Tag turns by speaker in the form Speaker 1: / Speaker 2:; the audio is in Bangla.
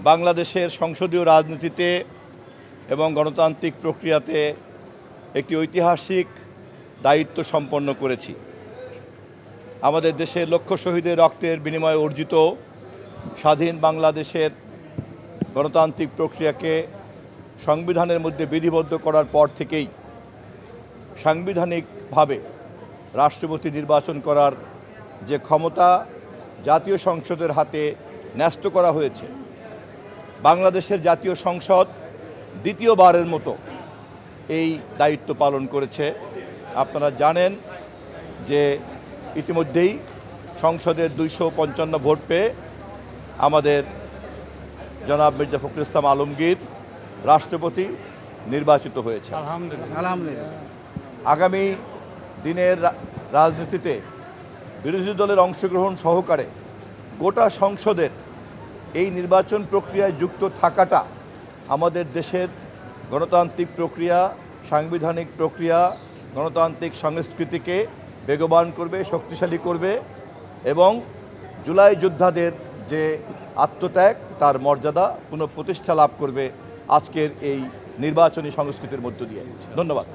Speaker 1: বাংলাদেশের সংসদীয় রাজনীতিতে এবং গণতান্ত্রিক প্রক্রিয়াতে একটি ঐতিহাসিক দায়িত্ব সম্পন্ন করেছি। আমাদের দেশের লক্ষ শহীদের রক্তের বিনিময়ে অর্জিত স্বাধীন বাংলাদেশের গণতান্ত্রিক প্রক্রিয়াকে সংবিধানের মধ্যে বিধিবদ্ধ করার পর থেকেই সাংবিধানিকভাবে রাষ্ট্রপতি নির্বাচন করার যে ক্ষমতা জাতীয় সংসদের হাতে ন্যস্ত করা হয়েছে, বাংলাদেশের জাতীয় সংসদ দ্বিতীয়বারের মতো এই দায়িত্ব পালন করেছে। আপনারা জানেন যে ইতিমধ্যেই সংসদের 255 ভোট পেয়ে আমাদের জনাব মির্জা ফখরুল ইসলাম আলমগীর রাষ্ট্রপতি নির্বাচিত হয়েছে।
Speaker 2: আলহামদুলিল্লাহ।
Speaker 1: আগামী দিনের রাজনীতিতে বিরোধী দলের অংশগ্রহণ সহকারে গোটা সংসদের এই নির্বাচন প্রক্রিয়ায় যুক্ত থাকাটা আমাদের দেশের গণতান্ত্রিক প্রক্রিয়া, সাংবিধানিক প্রক্রিয়া, গণতান্ত্রিক সংস্কৃতিকে বেগবান করবে, শক্তিশালী করবে এবং জুলাই যোদ্ধাদের যে আত্মত্যাগ তার মর্যাদা পুনঃপ্রতিষ্ঠা লাভ করবে আজকের এই নির্বাচনী সংস্কৃতির মধ্য দিয়ে। ধন্যবাদ।